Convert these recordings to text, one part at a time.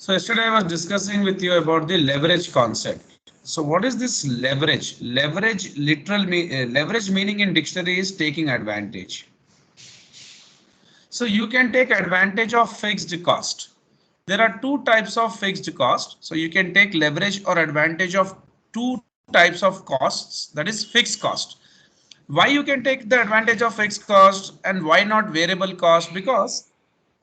So yesterday I was discussing with you about the leverage concept. So what is this leverage? Leverage meaning in dictionary is taking advantage. So you can take advantage of fixed cost. There are two types of fixed cost. So you can take leverage or advantage of two types of costs, that is fixed cost. Why you can take the advantage of fixed cost and why not variable cost? Because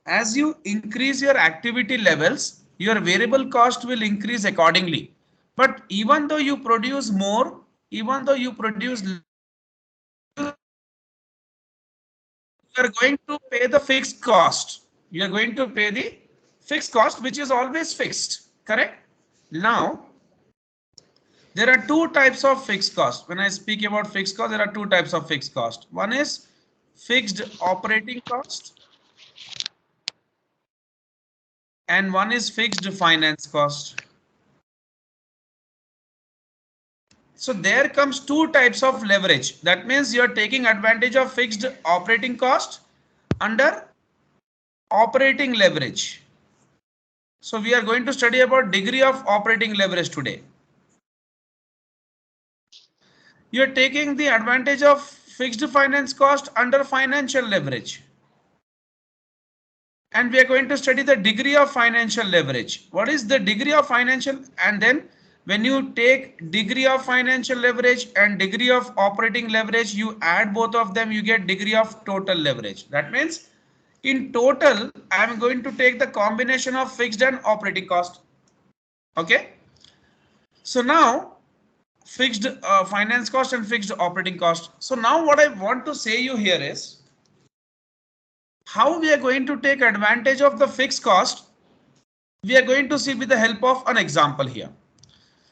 as you increase your activity levels, your variable cost will increase accordingly. But even though you produce more, even though you produce you are going to pay the fixed cost. You are going to pay the fixed cost, which is always fixed. Correct? Now, there are two types of fixed cost. When I speak about fixed cost, there are two types of fixed cost. One is fixed operating cost and one is fixed finance cost. So there comes two types of leverage. That means you are taking advantage of fixed operating cost under operating leverage. So we are going to study about degree of operating leverage today. You are taking the advantage of fixed finance cost under financial leverage. And we are going to study the degree of financial leverage. What is the degree of financial? And then when you take degree of financial leverage and degree of operating leverage, you add both of them, you get degree of total leverage. That means in total, I am going to take the combination of fixed and operating cost. Okay. So now fixed finance cost and fixed operating cost. So now what I want to say you here is how we are going to take advantage of the fixed cost. We are going to see with the help of an example here.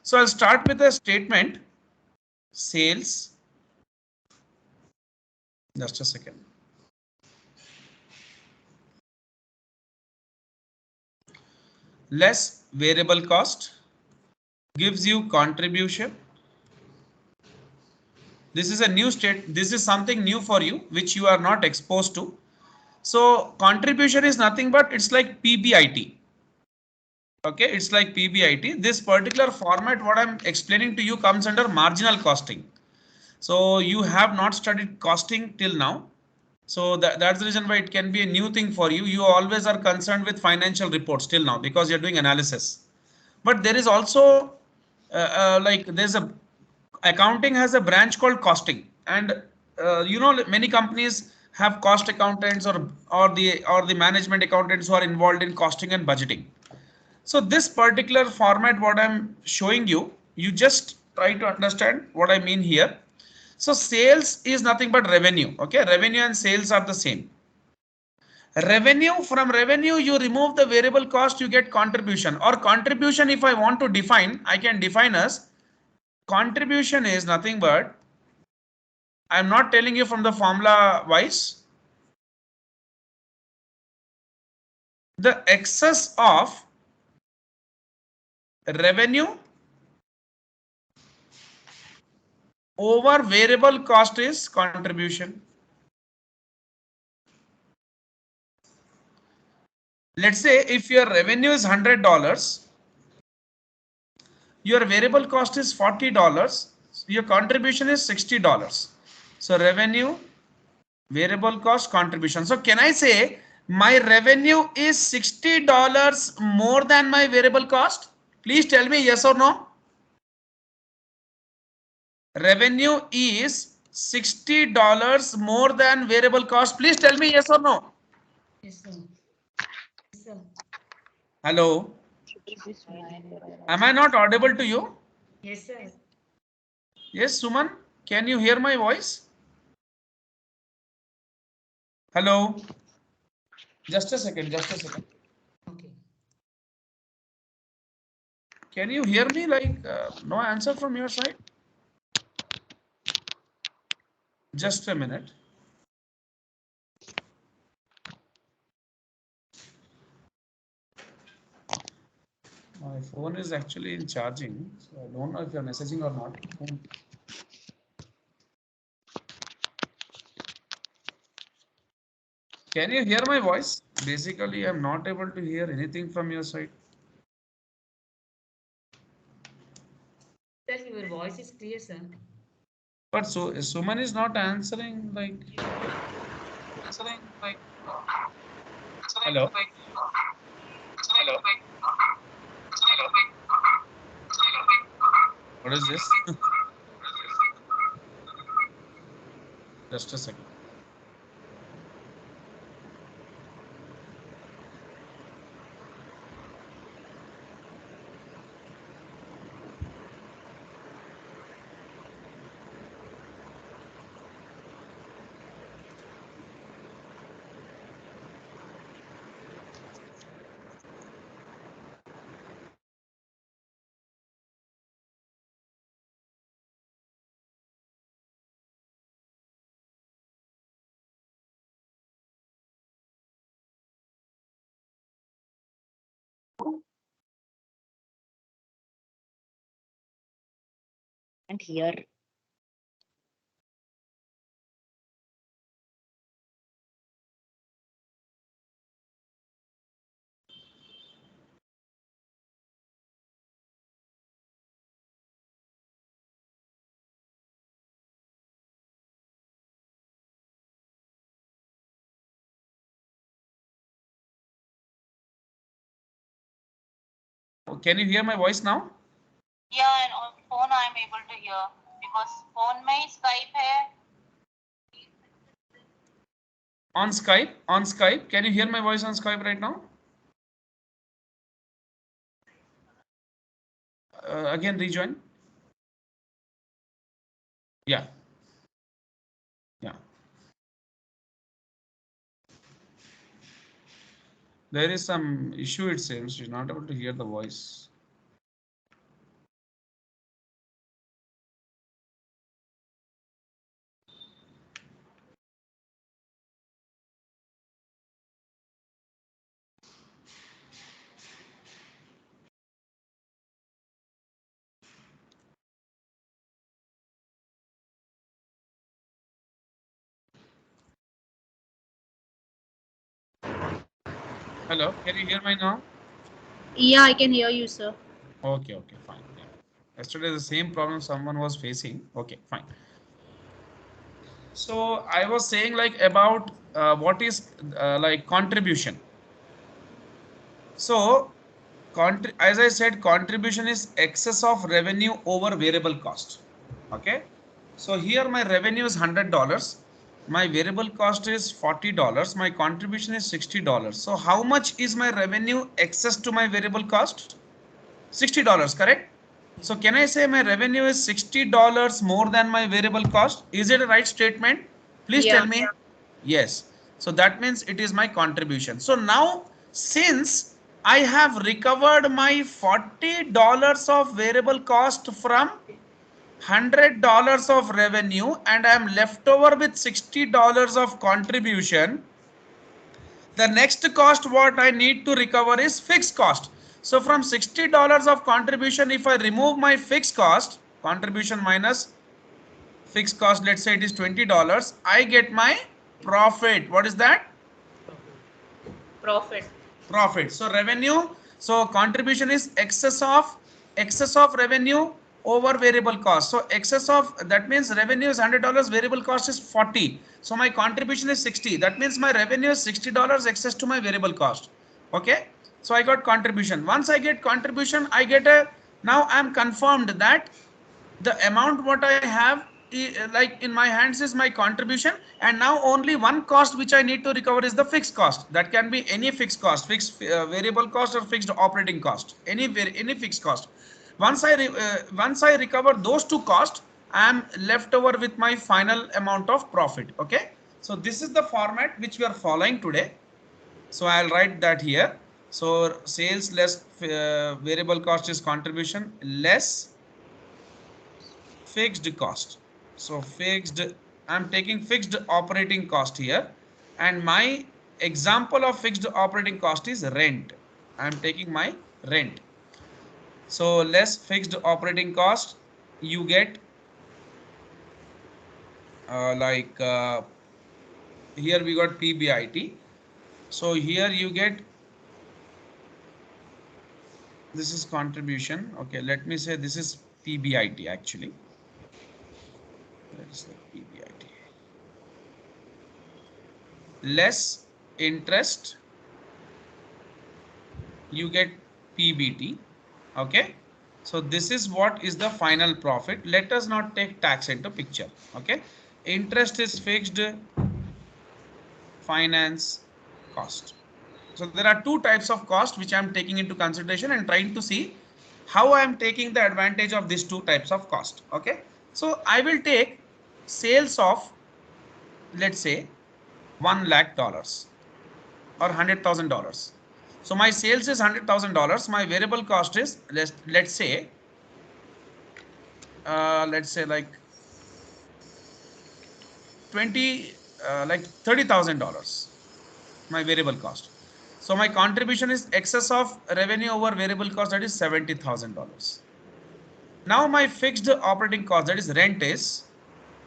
So I'll start with a statement. Sales. Just a second. Less variable cost gives you contribution. This is a new state. This is something new for you, which you are not exposed to. So contribution is nothing but it's like PBIT. Okay, it's like PBIT. This particular format, what I'm explaining to you, comes under marginal costing. So you have not studied costing till now. So that's the reason why it can be a new thing for you. You always are concerned with financial reports till now because you're doing analysis. But there is also like there's a accounting has a branch called costing, and many companies have cost accountants or the management accountants who are involved in costing and budgeting. So this particular format, what I'm showing you, you just try to understand what I mean here. So sales is nothing but revenue. Okay, revenue and sales are the same. Revenue, from revenue you remove the variable cost, you get contribution. Or contribution, if I want to define, I can define as contribution is nothing but, I'm not telling you from the formula wise, the excess of revenue over variable cost is contribution. Let's say if your revenue is $100, your variable cost is $40, your contribution is $60. So revenue, variable cost, contribution. So can I say my revenue is $60 more than my variable cost? Please tell me yes or no. Revenue is $60 more than variable cost. Please tell me yes or no. Yes, sir. Yes, sir. Hello. Am I not audible to you? Yes, sir. Yes, Suman. Can you hear my voice? Hello. Just a second. Just a second. Okay. Can you hear me? Like no answer from your side? Just a minute. My phone is actually in charging, so I don't know if you're messaging or not. Can you hear my voice? Basically, I'm not able to hear anything from your side. Sir, your voice is clear, sir. But so Suman is not answering like. Hello. What is this? Just a second. And here. Can you hear my voice now? Yeah, and on phone I'm able to hear because phone में Skype है. On Skype. Can you hear my voice on Skype right now? Again, rejoin. Yeah. Yeah. There is some issue, it seems. She's not able to hear the voice. Hello, can you hear me now? Yeah, I can hear you, sir. Okay, fine. Yeah. Yesterday, the same problem someone was facing. Okay, fine. So I was saying like about what is like contribution. So, as I said, contribution is excess of revenue over variable cost. Okay. So here my revenue is $100. My variable cost is $40. My contribution is $60. So how much is my revenue excess to my variable cost? $60, correct? So can I say my revenue is $60 more than my variable cost? Is it a right statement? Please Yeah. tell me. Yes. So that means it is my contribution. So now, since I have recovered my $40 of variable cost from $100 of revenue and I am left over with $60 of contribution, the next cost what I need to recover is fixed cost. So from $60 of contribution, if I remove my fixed cost, contribution minus fixed cost, let's say it is $20, I get my profit. What is that? Profit. Profit. So revenue, so contribution is excess of revenue over variable cost. So excess of, that means revenue is $100, variable cost is 40. So my contribution is 60. That means my revenue is $60 excess to my variable cost. Okay. So I got contribution. Once I get contribution, I get a, now I am confirmed that the amount what I have like in my hands is my contribution, and now only one cost which I need to recover is the fixed cost. That can be any fixed cost, fixed variable cost or fixed operating cost, any fixed cost. Once I recover those two costs, I am left over with my final amount of profit. Okay, so this is the format which we are following today. So I'll write that here. So sales less variable cost is contribution less fixed cost. So fixed, I'm taking fixed operating cost here, and my example of fixed operating cost is rent. I'm taking my rent. So less fixed operating cost, you get here we got PBIT. So here you get, this is contribution. Okay, let me say this is PBIT actually. Where is the PBIT? Less interest, you get PBT. Okay. So this is what is the final profit. Let us not take tax into picture. Okay. Interest is fixed, finance cost. So there are two types of cost which I am taking into consideration and trying to see how I am taking the advantage of these two types of cost. Okay. So I will take sales of, let's say, $1 lakh or $100,000. So my sales is $100,000. My variable cost is let's say like 20 like $30,000. My variable cost. So my contribution is excess of revenue over variable cost, that is $70,000. Now my fixed operating cost, that is rent, is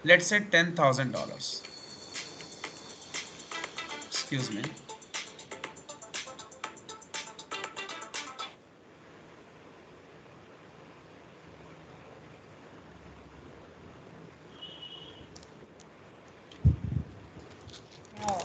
let's say $10,000. Excuse me. No.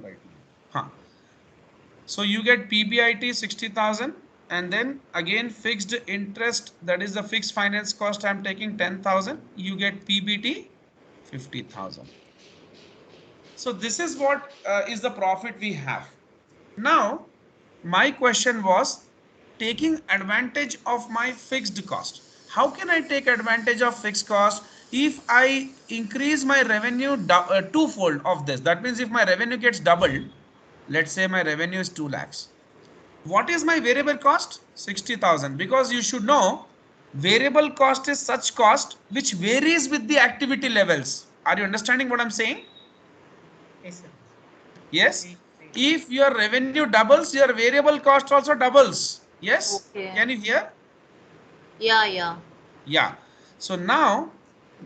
Right now. Huh. So you get PBIT 60,000 and then again fixed interest, that is the fixed finance cost, I am taking 10,000. You get PBT 50,000. So this is what is the profit we have. Now my question was taking advantage of my fixed cost. How can I take advantage of fixed cost? If I increase my revenue twofold of this, that means if my revenue gets doubled, let's say my revenue is 2 lakhs. What is my variable cost? 60,000. Because you should know variable cost is such cost which varies with the activity levels. Are you understanding what I'm saying? Yes, sir. Yes. If your revenue doubles, your variable cost also doubles. Yes. Okay. Can you hear? Yeah. Yeah. So now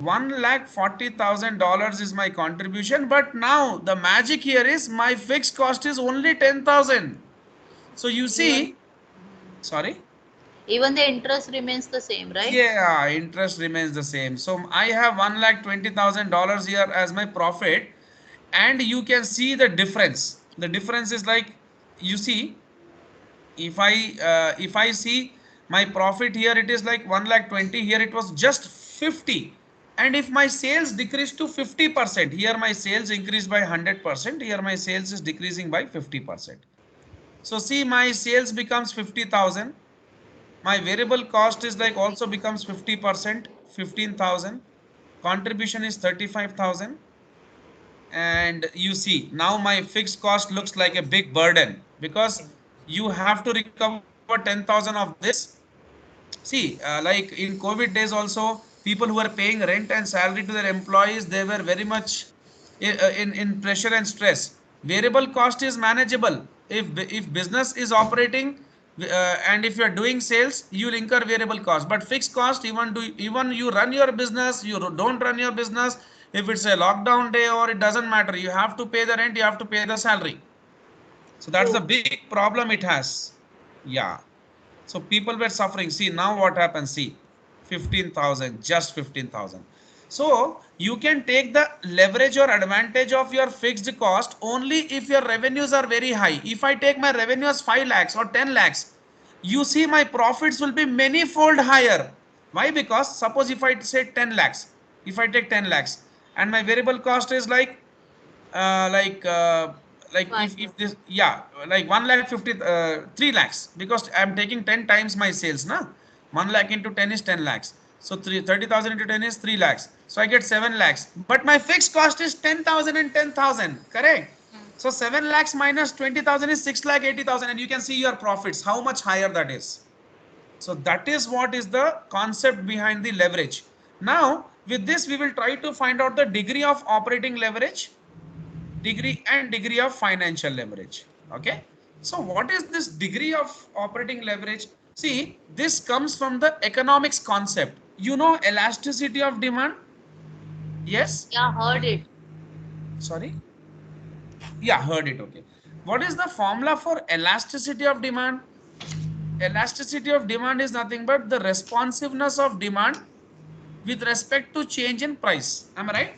$1,40,000 is my contribution, but now the magic here is my fixed cost is only 10,000. So you see, sorry. Even the interest remains the same, right? Yeah, interest remains the same. So I have $1,20,000 here as my profit, and you can see the difference. The difference is like, you see, if I see my profit here, it is like 1,20,000. Here it was just 50. And if my sales decrease to 50%, here my sales increased by 100%. Here my sales is decreasing by 50%. So see, my sales becomes 50,000. My variable cost is like also becomes 50%, 15,000. Contribution is 35,000. And you see now my fixed cost looks like a big burden because you have to recover 10,000 of this. See, like in COVID days also, people who were paying rent and salary to their employees, they were very much in pressure and stress. Variable cost is manageable. If business is operating and if you are doing sales, you will incur variable cost. But fixed cost, even you run your business, you don't run your business. If it's a lockdown day or it doesn't matter, you have to pay the rent, you have to pay the salary. So that's the big problem it has. Yeah. So people were suffering. See now what happens. See, 15,000, just 15,000. So you can take the leverage or advantage of your fixed cost only if your revenues are very high. If I take my revenue as 5 lakhs or 10 lakhs, you see my profits will be many fold higher. Why? Because suppose if I say 10 lakhs, if I take 10 lakhs and my variable cost is like uh, like uh, if this, yeah, like 1,50,000 3 lakhs, because I'm taking 10 times my sales na. 1 lakh into 10 is 10 lakhs, so 30,000 into 10 is 3 lakhs, so I get 7 lakhs, but my fixed cost is 10,000 and 10,000, correct? So 7 lakhs minus 20,000 is 6,80,000, and you can see your profits how much higher that is. So that is what is the concept behind the leverage. Now With this, we will try to find out the degree of operating leverage, degree of financial leverage. Okay. So what is this degree of operating leverage? See, this comes from the economics concept. You know elasticity of demand? Yes. Yeah, heard it. Sorry. Yeah, heard it. Okay. What is the formula for elasticity of demand? Elasticity of demand is nothing but the responsiveness of demand with respect to change in price. Am I right?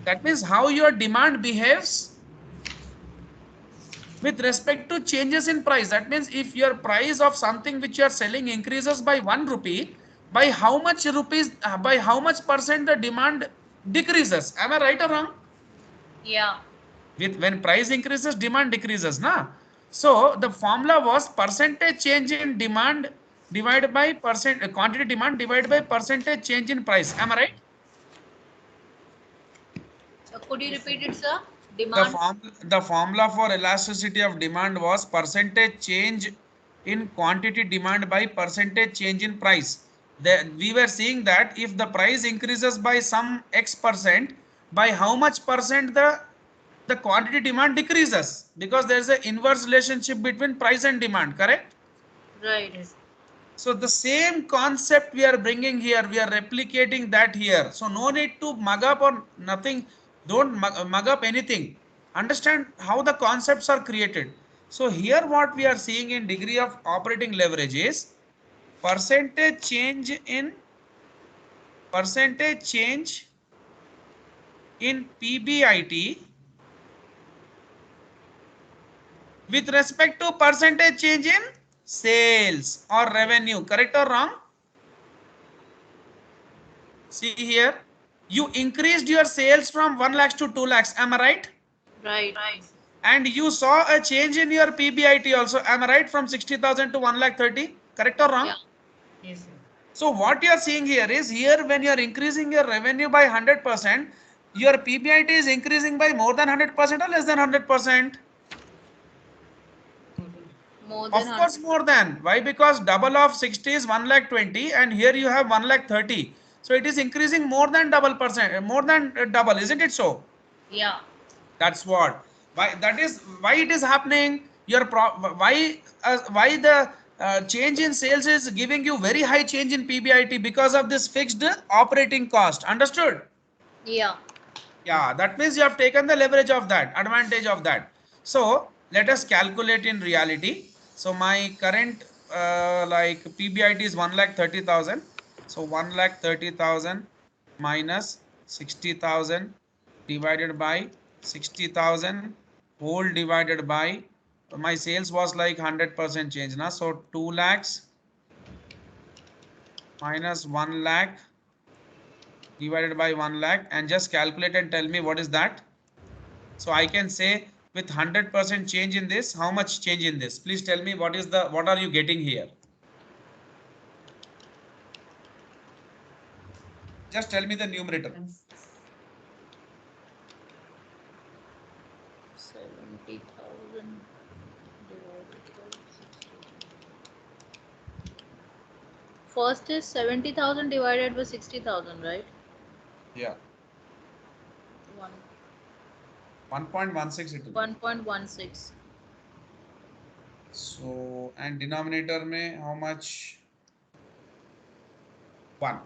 That means how your demand behaves with respect to changes in price. That means if your price of something which you are selling increases by 1 rupee, by how much rupees, by how much percent the demand decreases. Am I right or wrong? Yeah. With when price increases, demand decreases, na? So the formula was percentage change in demand divided by quantity demand divided by percentage change in price. Am I right? Could you Yes, sir. repeat it, sir? The Demand. the formula for elasticity of demand was percentage change in quantity demand by percentage change in price. We were seeing that if the price increases by some X percent, by how much percent the quantity demand decreases, because there is an inverse relationship between price and demand, correct? Right. Yes. So the same concept we are bringing here, we are replicating that here. So no need to mug up or nothing. Don't mug up anything. Understand how the concepts are created. So here what we are seeing in degree of operating leverage is percentage change in PBIT with respect to percentage change in sales or revenue. Correct or wrong? See here, you increased your sales from 1 lakhs to 2 lakhs. Am I right? Right. Yes, sir. And you saw a change in your PBIT also. Am I right? From 60,000 to 1 lakh 30. Correct or wrong? Yeah. Yes, sir. So what you are seeing here is, here when you are increasing your revenue by 100%, your PBIT is increasing by more than 100% or less than 100%? More than More than Of course, 100. more than. Why? Because double of 60 is 1 lakh 20 and here you have 1 lakh 30. So it is increasing more than double percent, more than double, isn't it so? Yeah. That's what. Why that is why it is happening. Why the change in sales is giving you very high change in PBIT, because of this fixed operating cost. Understood? Yeah. Yeah, that means you have taken the leverage of that, advantage of that. So let us calculate in reality. So my current like PBIT is 1 lakh 30,000. So 1 lakh 30,000 minus 60,000 divided by 60,000 whole divided by, my sales was like 100% change now. So 2 lakhs minus 1 lakh divided by 1 lakh, and just calculate and tell me what is that. So I can say with 100% change in this, how much change in this? Please tell me what are you getting here? Just tell me the numerator. 70,000 divided by 60. First is 70,000 divided by 60,000, right? Yeah. One 1.16 it will be. 1.16. So, and denominator mein how much? 1.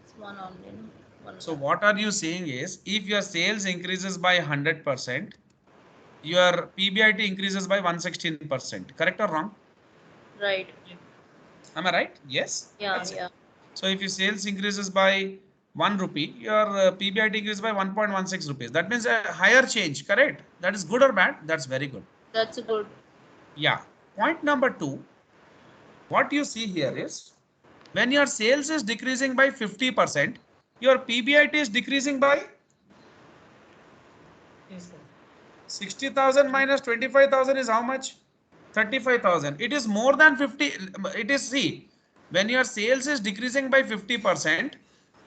It's one only, no? One So lakh. what are you saying is, if your sales increases by 100%, your PBIT increases by 116%. Correct or wrong? Right. Am I right? Yes. Yeah, That's it. yeah. So if your sales increases by 1 rupee, your PBIT increases by 1.16 rupees. That means a higher change, correct? That is good or bad? That's very good. That's good. Yeah. Point number 2, what you see here is, when your sales is decreasing by 50%, your PBIT is decreasing by Yes, sir. 60,000 minus 25,000 is how much? 35,000. It is more than 50. It is, see, when your sales is decreasing by 50%,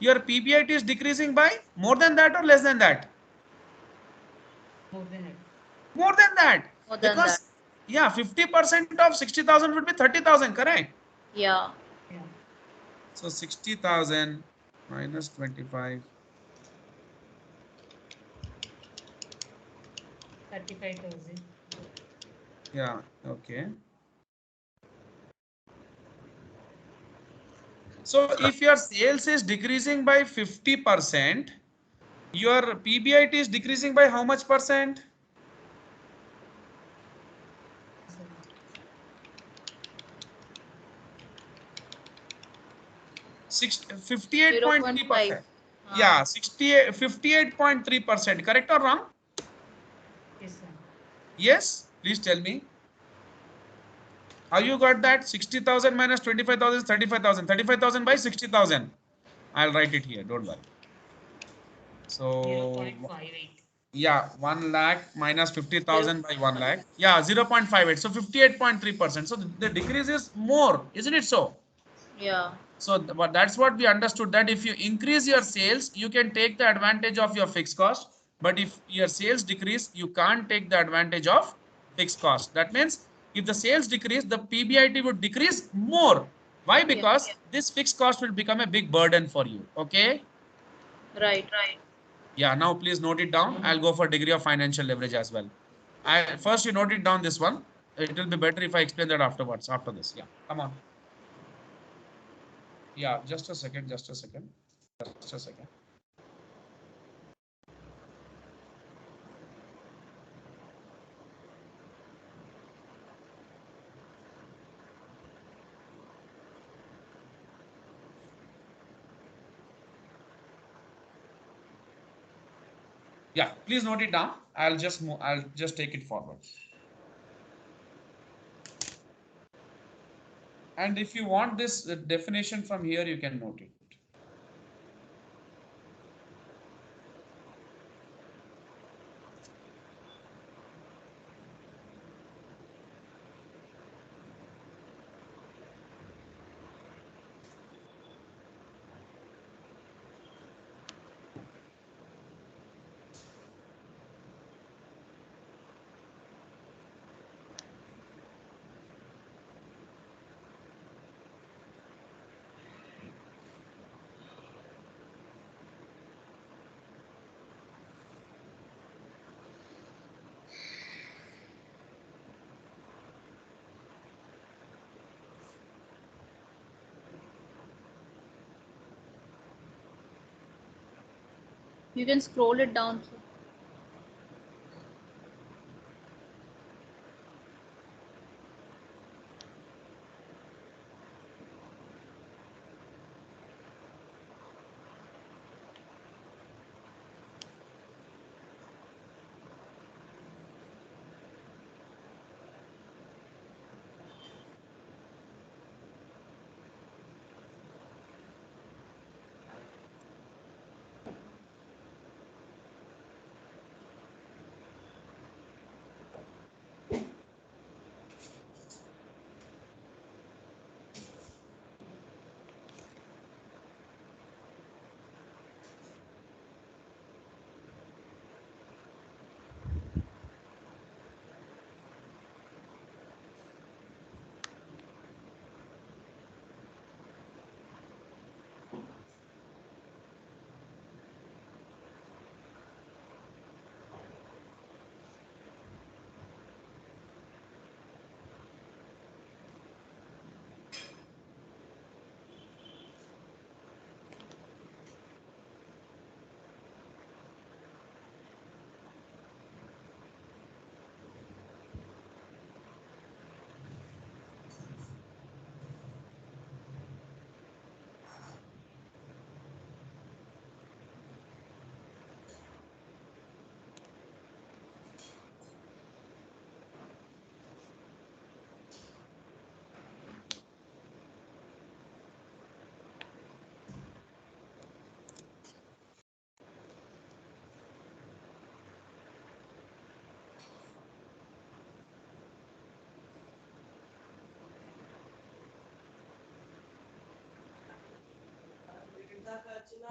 your PBIT is decreasing by more than that or less than that? More than it. More than that. More than that. Because, yeah, 50% of 60,000 would be 30,000, correct? Yeah. Yeah. So 60,000 minus 25. 35,000. Yeah, okay. So if your sales is decreasing by 50%, your PBIT is decreasing by how much percent? Sir. 58.3%. 0.5. Yeah, 58.3%. Correct or wrong? Yes, sir. Yes, please tell me. How you got that? 60,000 minus 25,000 is 35,000. 35,000 by 60,000. I'll write it here. Don't worry. So 0.58. yeah, 1 lakh minus 50,000 by 1 lakh. 0.5. Yeah, 0.58. So 58.3%. So the decrease is more, isn't it so? Yeah. So but that's what we understood, that if you increase your sales, you can take the advantage of your fixed cost. But if your sales decrease, you can't take the advantage of fixed cost. That means if the sales decrease, the PBIT would decrease more. Why? Yeah. Because this fixed cost will become a big burden for you. Okay. Right. Yeah. Now please note it down. I'll go for degree of financial leverage as well. First you note it down this one. It will be better if I explain that afterwards. After this. Yeah. Come on. Yeah. Just a second. Just a second. Just a second. Yeah, please note it down. I'll just take it forward. And if you want this definition from here, you can note it. You can scroll it down. Sir.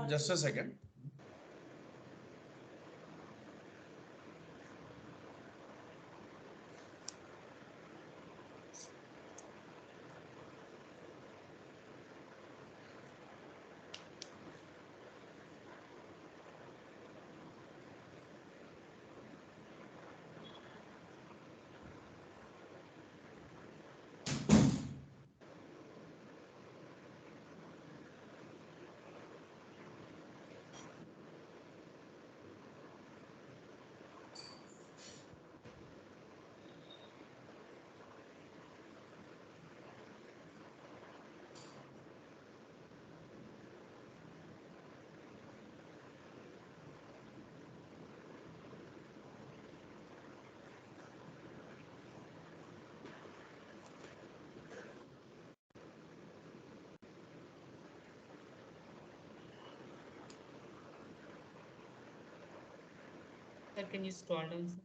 Just a second. Sir, can you scroll down, sir?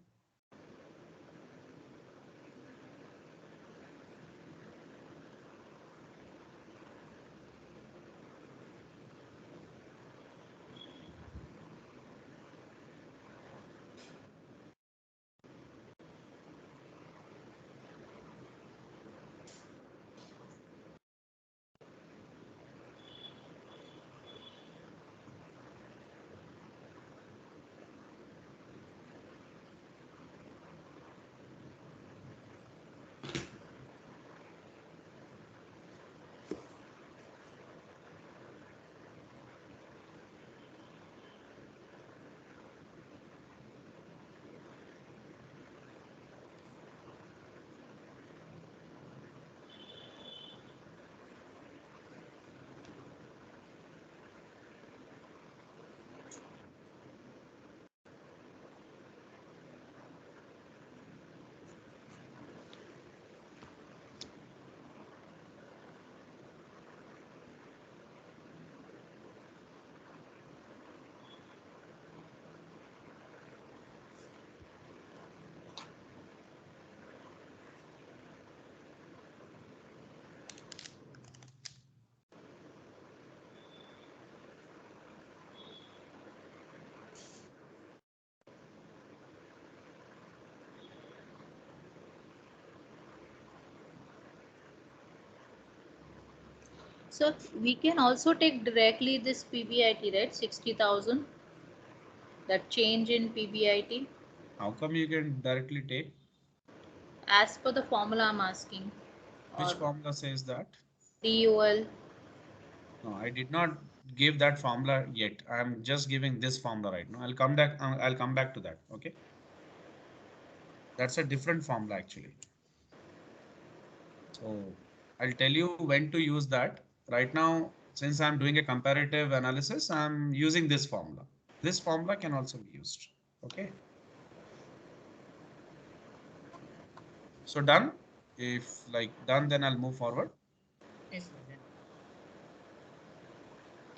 So we can also take directly this PBIT, right? 60,000. That change in PBIT. How come you can directly take? As per the formula I'm asking. Which Or formula says that? DUL. No, I did not give that formula yet. I'm just giving this formula right now. I'll come back. I'll come back to that. Okay. That's a different formula actually. So I'll tell you when to use that. Right now, since I'm doing a comparative analysis, I'm using this formula. This formula can also be used. Okay. So done. If like done, then I'll move forward. Yes, sir. Then.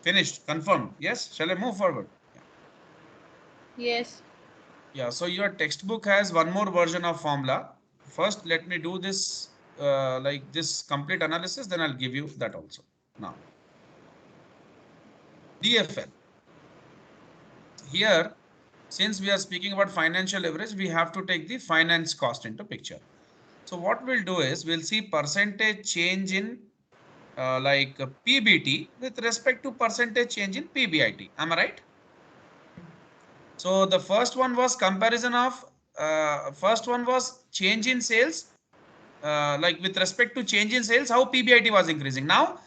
Finished. Confirmed. Yes. Shall I move forward? Yeah. Yes. Yeah. So your textbook has one more version of formula. First, let me do this like this complete analysis. Then I'll give you that also. Now, DFL. Here, since we are speaking about financial leverage, we have to take the finance cost into picture. So what we'll do is we'll see percentage change in PBT with respect to percentage change in PBIT. Am I right? So the first one was comparison of first one was change in sales, like with respect to change in sales, how PBIT was increasing. Now,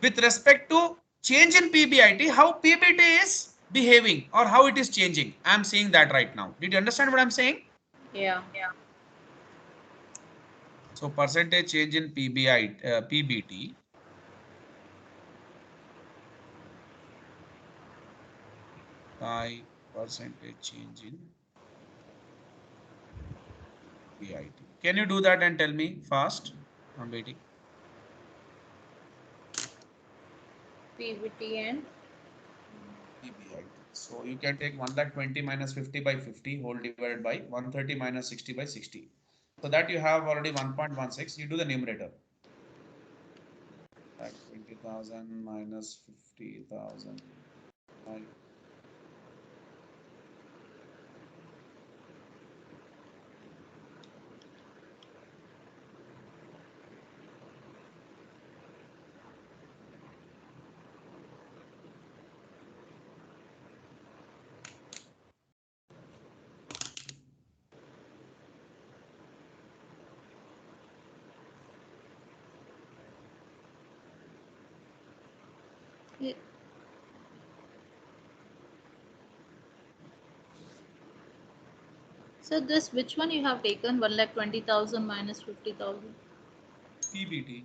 with respect to change in PBIT, how PBT is behaving or how it is changing. I'm seeing that right now. Did you understand what I'm saying? Yeah. So percentage change in PBT by percentage change in PBIT. Can you do that and tell me fast? I'm waiting. PBT and PBIT. So you can take 1,20,000 minus 50 by 50 whole divided by 130 minus 60 by 60. So that you have already 1.16. You do the numerator. Like 20,000 minus 50,000. so this which one you have taken? 1,20,000 minus 50,000. PBT.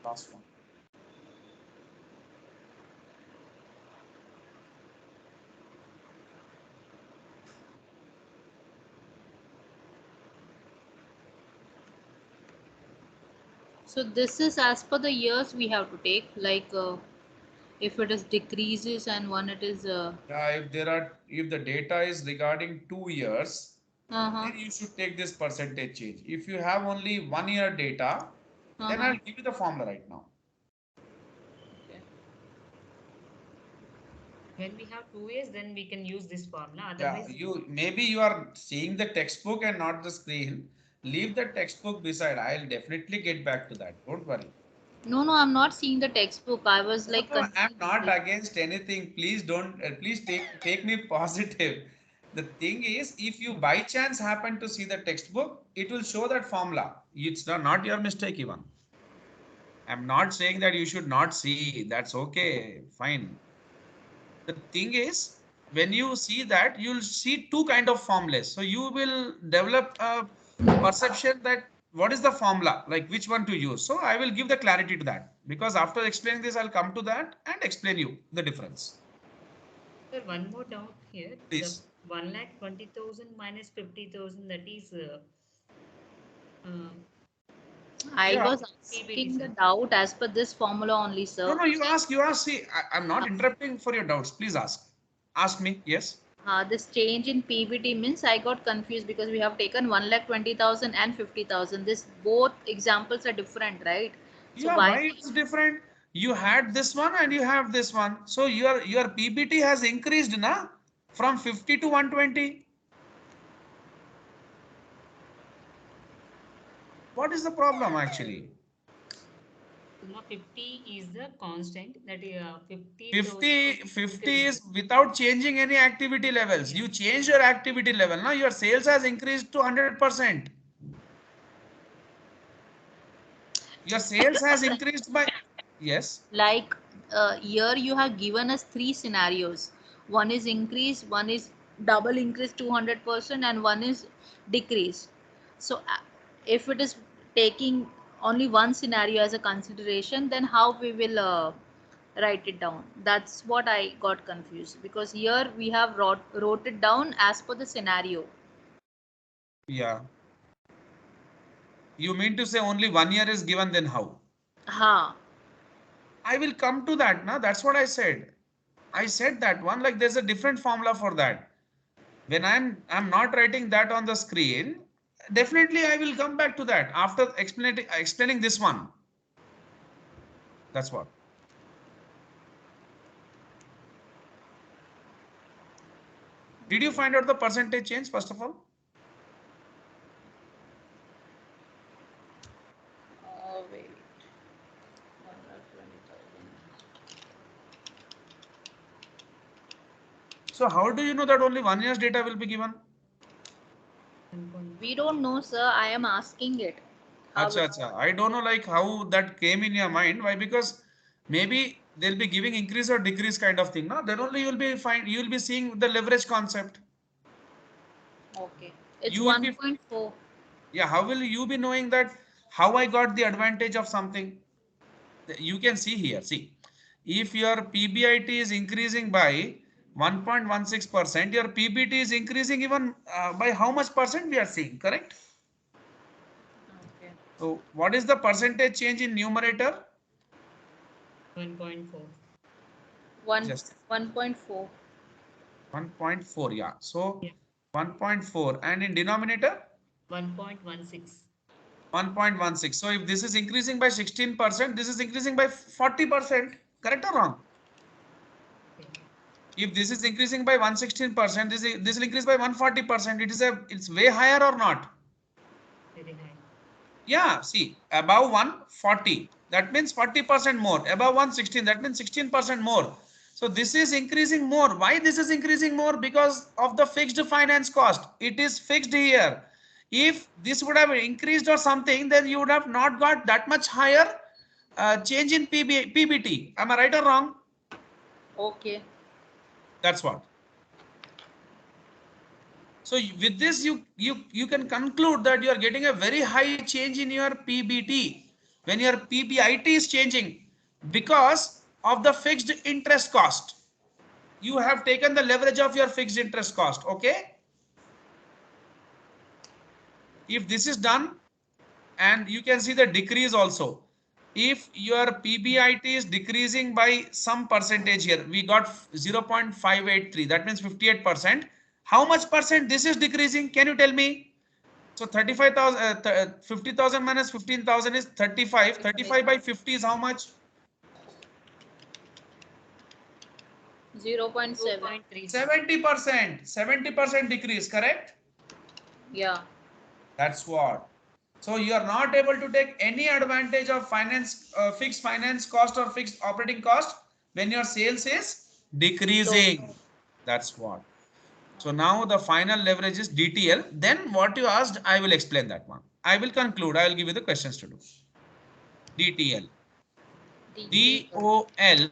Last one. So this is as per the years we have to take, like if it is decreases and one it is Yeah, if the data is regarding 2 years, uh-huh, then you should take this percentage change. If you have only 1 year data, then uh-huh. I'll give you the formula right now. Okay. When we have 2 years, then we can use this formula. Yeah, Otherwise, maybe you are seeing the textbook and not the screen. Leave the textbook beside. I'll definitely get back to that. Don't worry. No, no, I'm not seeing the textbook. I was No, like no, I'm confused. not against anything. Please don't, please take me positive. The thing is, if you by chance happen to see the textbook, it will show that formula. It's not your mistake even. I'm not saying that you should not see. That's okay, fine. The thing is, when you see that, you'll see two kind of formulas. So you will develop a perception that what is the formula, like which one to use. So I will give the clarity to that, because after explaining this, I'll come to that and explain you the difference. sir, one more doubt here. The Please. 1,20,000 minus 50,000, that is uh, I Yeah. was PBT, asking the sir. doubt as per this formula only, No, sir. no, you ask. See, I'm not interrupting for your doubts. Please ask. Ask me. Yes. This change in PBT means I got confused because we have taken 1,20,000 and 50,000. This both examples are different, right? So Yeah, why? why it is different? You had this one and you have this one. So your PBT has increased, na, from 50 to 120. What is the problem actually? Now 50 is the constant, that is 50,000 50, is 50 increased. is without changing any activity levels. Yeah. You change your activity level. Now your sales has increased to 100%. Your sales has increased by, yes. Like here you have given us three scenarios. One is increase, one is double increase 200%, and one is decrease. So if it is taking only one scenario as a consideration, then how we will write it down? That's what I got confused, because here we have wrote it down as per the scenario. Yeah. You mean to say only 1 year is given, then how? Ha. I will come to that. Now that's what I said. I said that one, like there's a different formula for that. When I'm not writing that on the screen, definitely I will come back to that after explaining this one. That's what. Did you find out the percentage change first of all? Wait. 1,20,000. So how do you know that only 1 year's data will be given? 1. We don't know, sir. I am asking it. How Acha, it? acha. I don't know like how that came in your mind. Why? Because maybe they'll be giving increase or decrease kind of thing. No, then only you'll be seeing the leverage concept. Okay. It's You will be, 1.4. yeah. How will you be knowing that how I got the advantage of something? You can see here. See, if your PBIT is increasing by 1.16%, your PBT is increasing even by how much percent we are seeing, correct? Okay. So what is the percentage change in numerator? 1.4. One Just 1.4. 1.4, yeah. So Yeah. 1.4 and in denominator 1.16. 1.16. So if this is increasing by 16%, this is increasing by 40%, correct or wrong? Okay. If this is increasing by 116%, this will increase by 140%. It's way higher or not? Very high. Yeah, see, above 140, that means 40% more. Above 116, that means 16% more. So this is increasing more. Why this is increasing more? Because of the fixed finance cost. It is fixed here. If this would have increased or something, then you would have not got that much higher change in PBT. Am I right or wrong? Okay. That's what. So with this, you can conclude that you are getting a very high change in your PBT when your PBIT is changing because of the fixed interest cost. You have taken the leverage of your fixed interest cost. Okay. If this is done, and you can see the decrease also. if your PBIT is decreasing by some percentage here, we got 0.583, that means 58%. How much percent this is decreasing? Can you tell me? So 35,000, 50,000 minus 15,000 is 35. 35 by 50 is how much? 0.7. 2.36. 70%. 70% decrease, correct? Yeah. That's what. So you are not able to take any advantage of finance, fixed finance cost or fixed operating cost when your sales is decreasing. That's what. So now the final leverage is DTL. Then what you asked, I will explain that one. I will conclude. I will give you the questions to do. DTL. DOL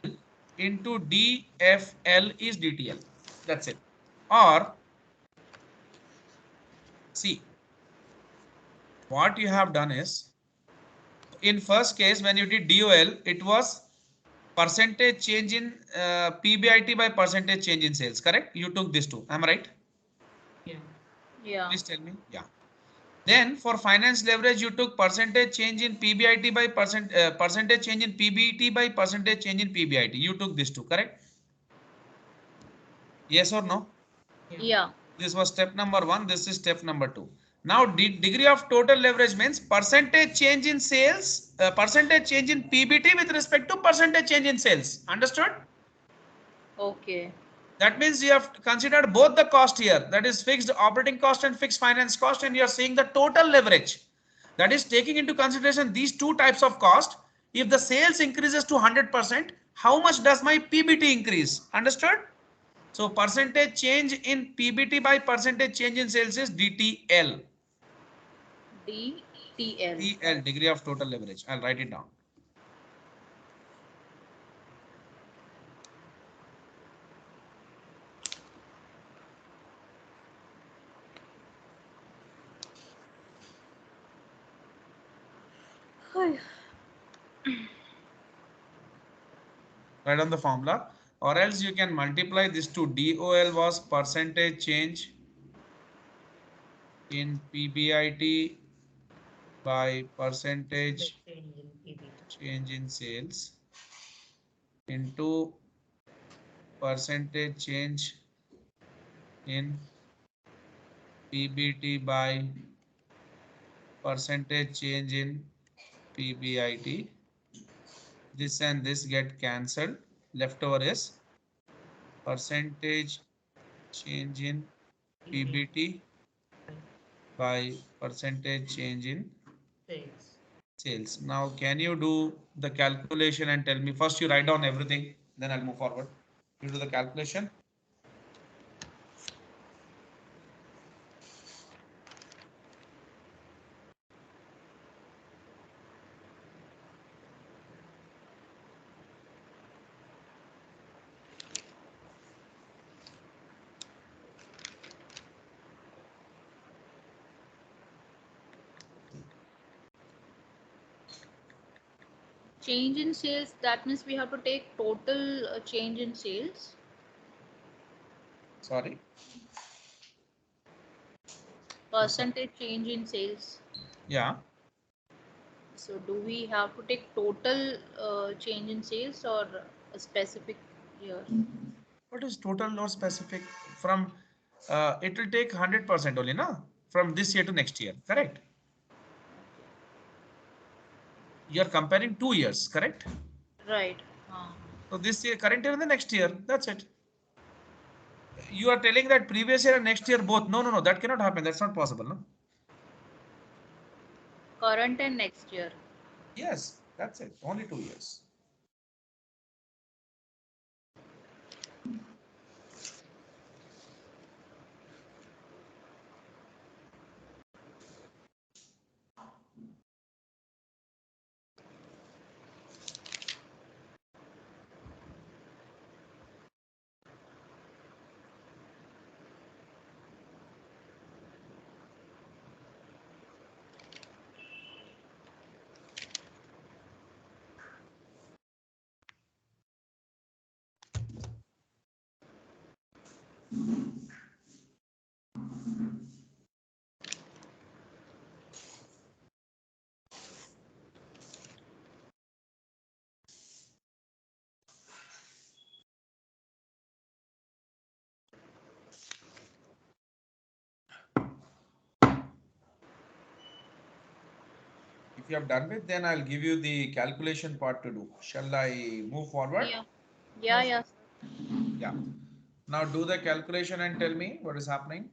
into DFL is DTL. That's it. Or see, what you have done is, in first case when you did DOL, it was percentage change in PBIT by percentage change in sales, correct? You took this two. Am I right? Yeah. Yeah. Please tell me. Yeah. Then for finance leverage, you took percentage change in PBIT by percentage change in PBT by percentage change in PBIT. You took this two, correct? Yes or no? Yeah. This was step number one. This is step number two. Now, degree of total leverage means percentage change in sales, percentage change in PBT with respect to percentage change in sales. Understood? Okay. That means you have considered both the cost here. That is fixed operating cost and fixed finance cost, and you are seeing the total leverage. That is taking into consideration these two types of cost. If the sales increases to 100%, how much does my PBT increase? Understood? So percentage change in PBT by percentage change in sales is DTL. DTL. TL, degree of total leverage. I'll write it down. Write down the formula, or else you can multiply this to DOL was percentage change in PBIT by percentage Change in PBT. change in sales into percentage change in PBT by percentage change in PBIT. This and this get cancelled. Leftover is percentage change in PBT by percentage change in Sales. sales. Now, can you do the calculation and tell me? First, you write down everything, then I'll move forward. You do the calculation. Change in sales, that means we have to take total change in sales. Sorry. Percentage change in sales. Yeah. So do we have to take total change in sales or a specific year? What is total or specific? From it will take 100% only, na? From this year to next year, correct? You are comparing 2 years, correct? Right. So this year, current year and the next year, that's it. You are telling that previous year and next year both. No, no, no, that cannot happen. That's not possible, no? Current and next year. Yes, that's it. Only 2 years. If you have done it, then I'll give you the calculation part to do. Shall I move forward? Yeah. Yeah, yeah. Yeah. Now do the calculation and tell me what is happening.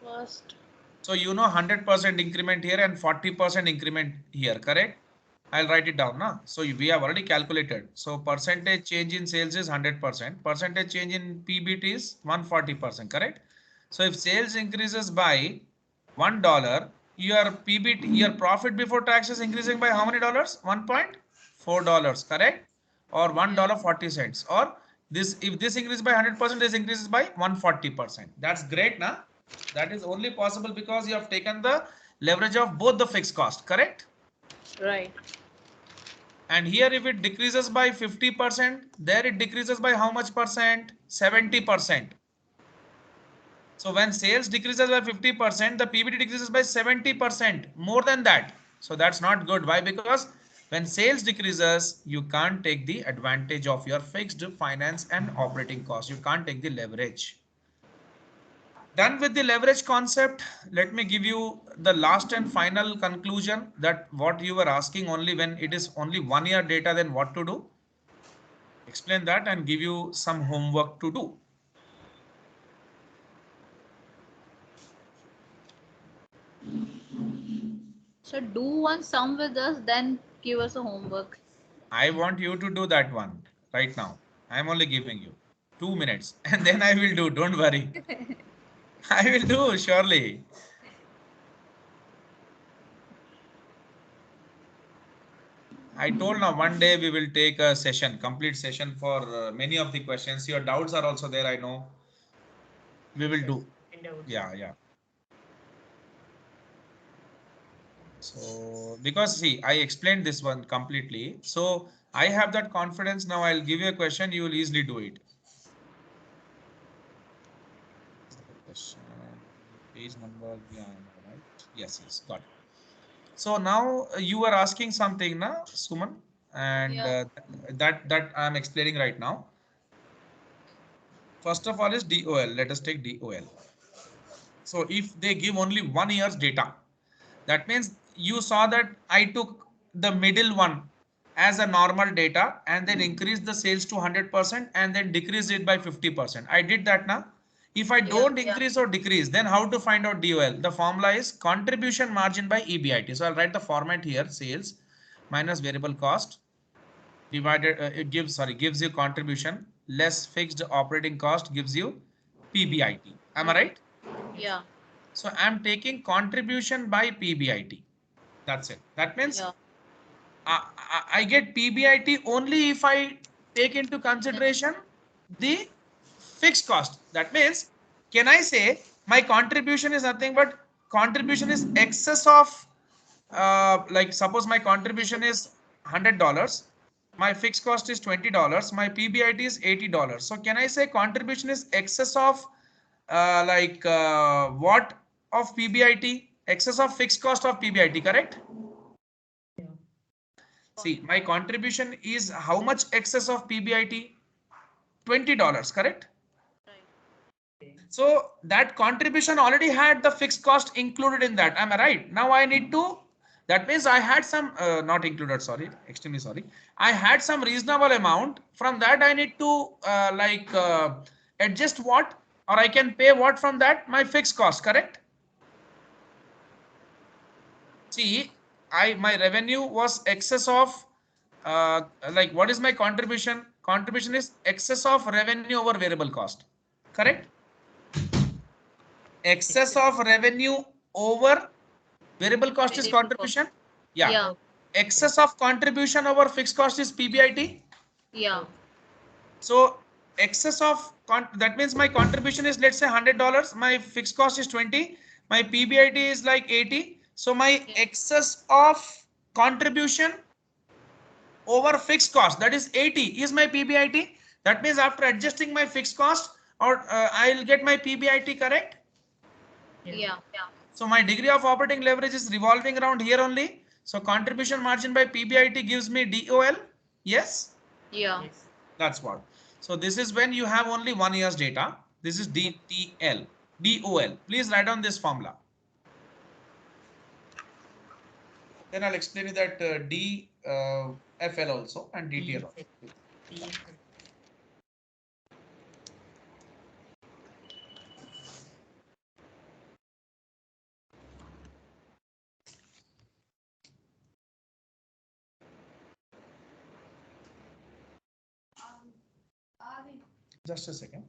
First. So you know 100% increment here and 40% increment here, correct? I'll write it down now. So we have already calculated. So percentage change in sales is 100%. Percentage change in PBT is 140%, correct? So if sales increases by $1, your PBT, your profit before tax is increasing by how many dollars? $1.4, correct? Or $1.40. Or this, if this increases by 100%, this increases by 140%. That's great, na? That is only possible because you have taken the leverage of both the fixed cost, correct? Right. And here if it decreases by 50%, there it decreases by how much percent? 70%. So when sales decreases by 50%, the PBT decreases by 70%, more than that. So that's not good. Why? Because when sales decreases, you can't take the advantage of your fixed finance and operating costs. You can't take the leverage. Done with the leverage concept, let me give you the last and final conclusion that what you were asking only when it is only 1 year data, then what to do. Explain that and give you some homework to do. So do one sum with us, then give us a homework. I want you to do that one right now. I'm only giving you 2 minutes and then I will do. Don't worry. I will do surely. I told now one day we will take a session, complete session for many of the questions. Your doubts are also there, I know. We will do. Yeah, yeah. So because see, I explained this one completely. So I have that confidence. Now I'll give you a question. You will easily do it. Question, page number, yeah, right? Yes, yes, got it. So now you are asking something, na, Suman, and Yeah. that I'm explaining right now. First of all is DOL. Let us take DOL. So if they give only 1 year's data, that means you saw that I took the middle one as a normal data and then increase the sales to 100% and then decrease it by 50%. I did that now. If I don't increase or decrease, then how to find out DOL? The formula is contribution margin by EBIT. So I'll write the format here: sales minus variable cost divided, it gives you contribution less fixed operating cost gives you PBIT. Am I right? Yeah. So I'm taking contribution by PBIT. That's it. That means Yeah. I get PBIT only if I take into consideration the fixed cost. That means, can I say my contribution is nothing but contribution is excess of, like suppose my contribution is $100, my fixed cost is $20, my PBIT is $80. So can I say contribution is excess of what of PBIT? Excess of fixed cost of PBIT, correct? See, my contribution is how much excess of PBIT? $20, correct? So that contribution already had the fixed cost included in that. Am I right? Now I need to, that means I had some, not included, sorry, extremely sorry. I had some reasonable amount. From that I need to adjust what, or I can pay what from that? My fixed cost, correct? See, my revenue was excess of, like what is my contribution? Contribution is excess of revenue over variable cost, correct? Excess of revenue over variable cost is contribution. Yeah. Yeah. Excess of contribution over fixed cost is PBIT. Yeah. So excess of that means my contribution is, let's say, $100. My fixed cost is 20. My PBIT is like 80. So my excess of contribution over fixed cost, that is 80, is my PBIT. That means after adjusting my fixed cost, or I'll get my PBIT, correct? Yeah. So my degree of operating leverage is revolving around here only. So contribution margin by PBIT gives me DOL. Yes, Yeah. that's what. So this is when you have only 1 year's data. This is DTL, DOL. Please write down this formula. Then I'll explain you that DFL also and DTL also. DFL. Just a second.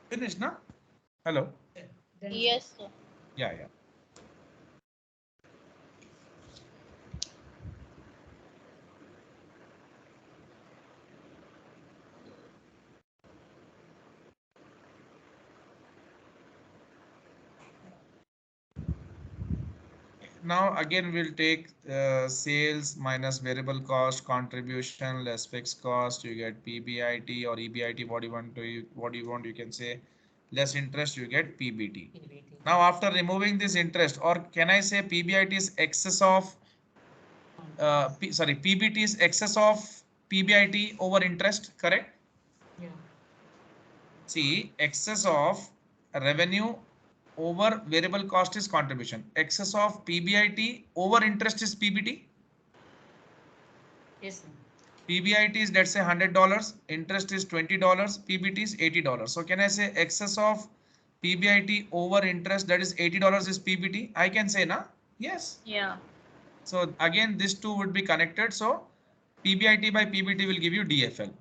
Finished, na? Hello. Then Yes, sir. Yeah, yeah. Now again we'll take sales minus variable cost contribution less fixed cost. You get PBIT or EBIT. What do you want? You can say less interest. You get PBT. PBT. Now after removing this interest, or can I say PBIT is excess of PBT is excess of PBIT over interest, correct? Yeah. See, excess of revenue over variable cost is contribution. Excess of PBIT over interest is PBT. Yes, sir. PBIT is, let's say, $100, interest is $20, PBT is $80. So can I say excess of PBIT over interest, that is $80 is PBT? I can say, na? Yes. Yeah. So again, these two would be connected. So PBIT by PBT will give you DFL.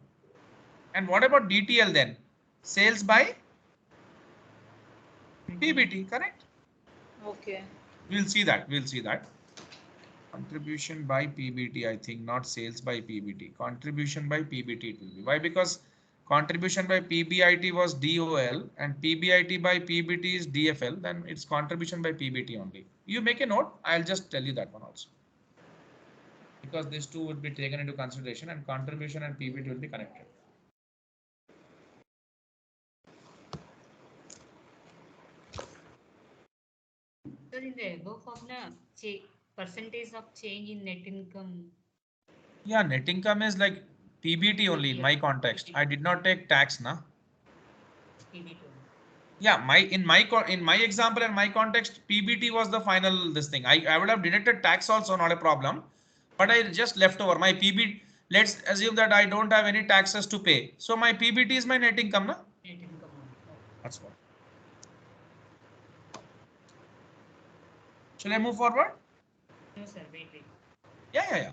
And what about DTL then? Sales by PBT, correct? Okay. We'll see that. We'll see that. Contribution by PBT, I think, not sales by PBT. Contribution by PBT it will be. Why? Because contribution by PBIT was DOL and PBIT by PBT is DFL. Then it's contribution by PBT only. You make a note. I'll just tell you that one also. Because these two would be taken into consideration and contribution and PBT will be connected. So in the above formula, percentage of change in net income. Yeah, net income is like PBT only in Yeah, my context. I did not take tax, na. PBT only. Yeah, in my example and my context, PBT was the final this thing. I would have deducted tax also, not a problem, but I just left over my PBT. Let's assume that I don't have any taxes to pay, so my PBT is my net income, na? Net income only. Okay. That's what. Shall I move forward? No, sir. Wait. Yeah, yeah, yeah.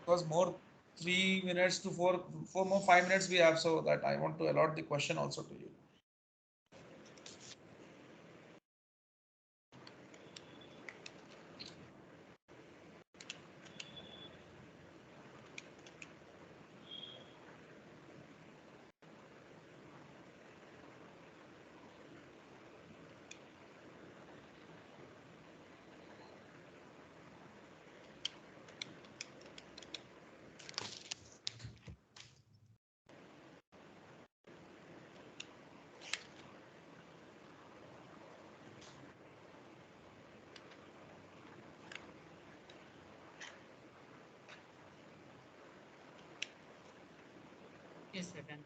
Because more 3 minutes to four more 5 minutes we have, so that I want to allot the question also to you. Yes, sir. Done.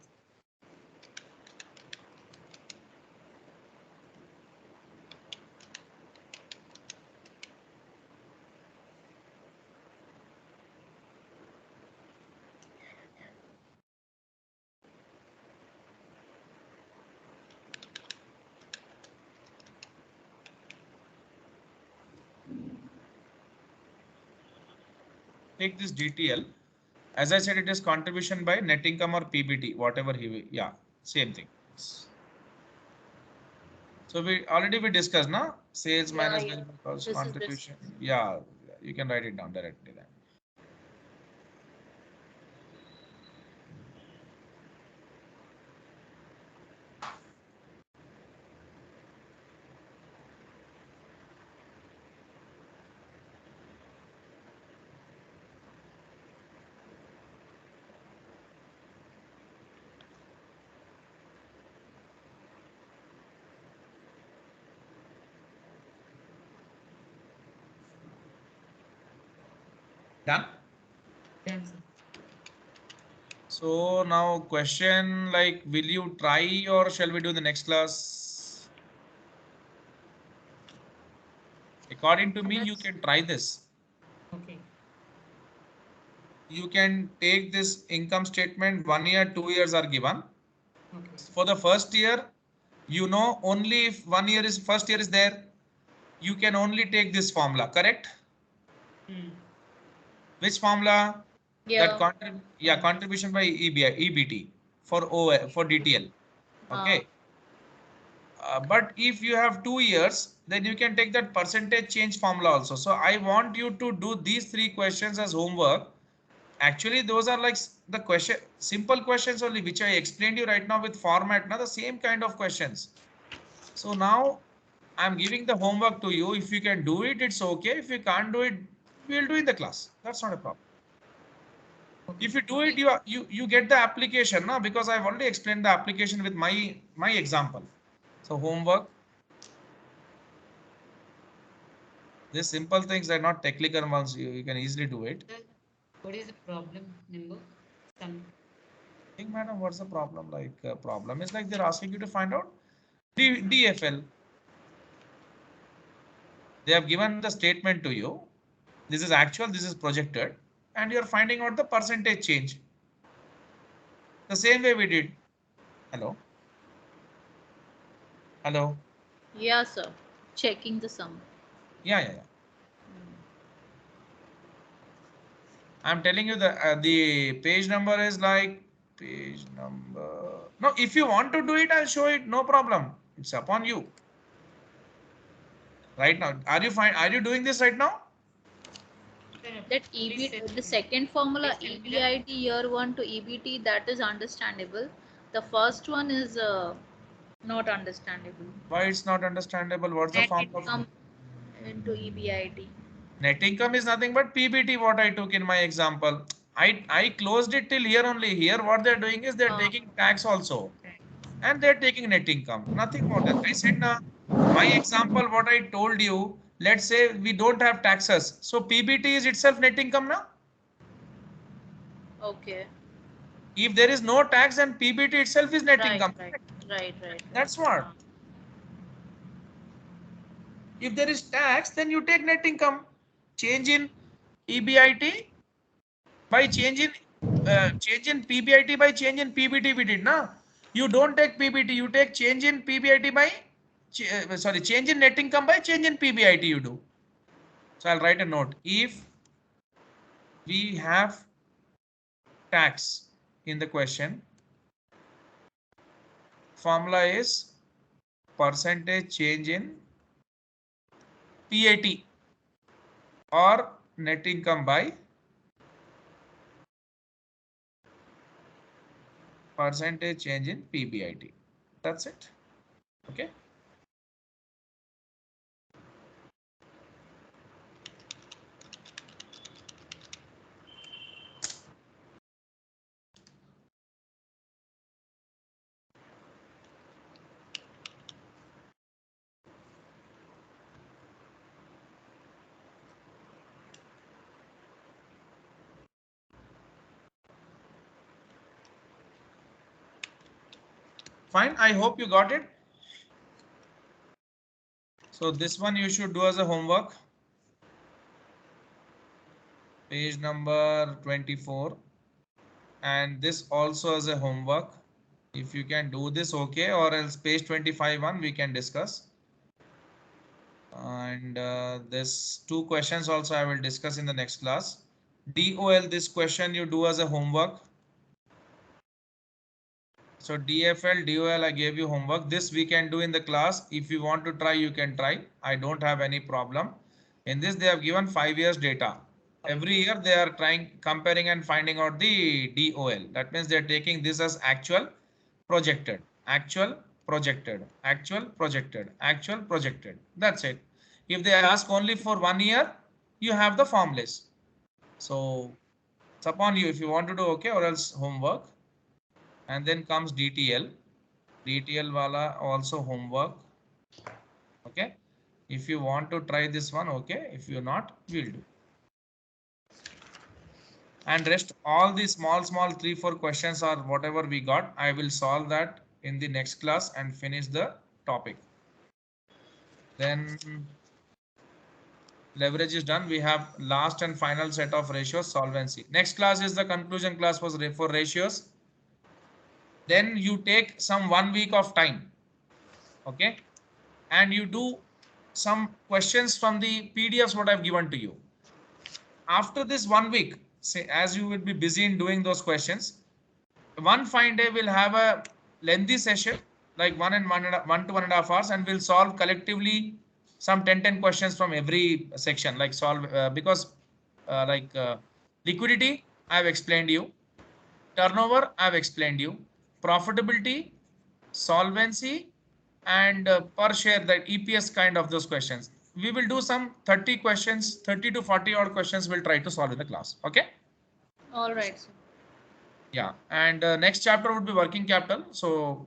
Take this DTL. As I said, it is contribution by net income or PBT, whatever yeah, same thing. So we discussed, now sales Yeah, minus yeah. benefit cost This is contribution. Yeah, you can write it down directly then. Done. Done, sir. So now question like, will you try or shall we do the next class? According to me, you Yes. can try this. Okay. You can take this income statement, 1 year, 2 years are given. Okay. For the first year, you know, only if 1 year is first year is there, you can only take this formula, correct? Hmm. Which formula? That Yeah. contribution by EBT for for DTL. Uh, Okay. But if you have 2 years, then you can take that percentage change formula also. So I want you to do these 3 questions as homework. Actually, those are like the simple questions only, which I explained you right now with format, now the same kind of questions. So now I'm giving the homework to you. If you can do it, it's okay. If you can't do it, we'll do in the class. That's not a problem. Okay. If you do it, you get the application now, because I've already explained the application with my example. So homework. These simple things are not technical ones. You can easily do it. Sir, what is the problem number? Some. I think, madam, what's the problem? Like, problem is like they're asking you to find out DFL. They have given the statement to you. This is actual, this is projected, and you're finding out the percentage change. The same way we did. Hello? Hello? yeah, sir. Checking the sum. Yeah. I'm telling you the page number is like page number. No, if you want to do it, I'll show it. No problem. It's upon you. Right now, are you fine? Are you doing this right now? Sir, That please EBT, send the me. second formula, Please send me the. EBIT year 1 to EBT, that is understandable. The first one is not understandable. Why it's not understandable? What's the Net form of income into EBIT. net income is nothing but PBT, what I took in my example. I closed it till here only. Here, what they're doing is they're Uh, taking tax also, and they're taking net income. Nothing more than I said now. My example, what I told you, let's say we don't have taxes. So PBT is itself net income now. okay. If there is no tax, then PBT itself is net Right, income. right, right. That's what. If there is tax, then you take net income. Change in EBIT by change in PBIT by change in PBT we did na. You don't take PBT, you take change in PBIT by change in net income by change in PBIT you do. So I'll write a note. If we have tax in the question, formula is percentage change in PAT or net income by percentage change in PBIT. That's it. Okay. Fine. I hope you got it. So this one you should do as a homework. Page number 24. And this also as a homework. If you can do this, okay, or else page 25 one we can discuss. And this 2 questions also I will discuss in the next class. DOL, this question you do as a homework. So DFL, DOL, I gave you homework. This we can do in the class. If you want to try, you can try. I don't have any problem. In this, they have given 5 years data. Every year they are trying, comparing and finding out the DOL. That means they're taking this as actual, projected, actual, projected, actual, projected, actual, projected. That's it. If they ask only for 1 year, you have the formulas. So it's upon you if you want to do okay or else homework. And then comes DTL. DTL wala also homework. Okay. If you want to try this one, okay. If you're not, we'll do. And rest all the small 3-4 questions or whatever we got, I will solve that in the next class and finish the topic. Then leverage is done. We have last and final set of ratios, solvency. Next class is the conclusion class for ratios. Then you take some 1 week of time, okay, and you do some questions from the PDFs what I've given to you. After this 1 week, say as you will be busy in doing those questions, one fine day we'll have a lengthy session like 1 to 1.5 hours, and we'll solve collectively some 10 questions from every section, like solve because liquidity I've explained you, turnover I've explained you, profitability, solvency, and per share, that EPS kind of those questions. We will do some 30 questions, 30 to 40 odd questions we'll try to solve in the class. Okay. All right, sir. Yeah, and next chapter would be working capital. So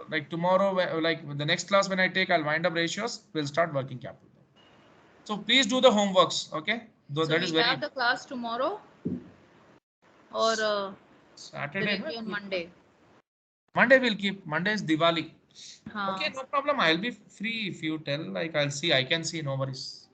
like tomorrow, like the next class when I take, I'll wind up ratios. We'll start working capital. So please do the homeworks. Okay. Though So that we is very have the class tomorrow or Saturday. directly on Monday. Monday we'll keep. Monday is Diwali. Huh. Okay, no problem. I'll be free if you tell. Like I'll see. I can see. No worries.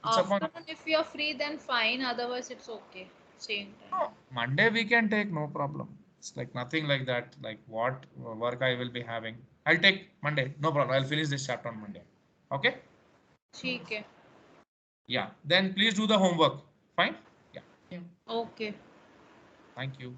It's upon. Afternoon, if you are free, then fine. Otherwise, it's okay. Same time. No, Monday we can take. No problem. It's like nothing like that. Like what work I will be having. I'll take Monday. No problem. I'll finish this chapter on Monday. Okay. ठीक है. Yeah. Then please do the homework. Fine. Yeah. Okay. Thank you.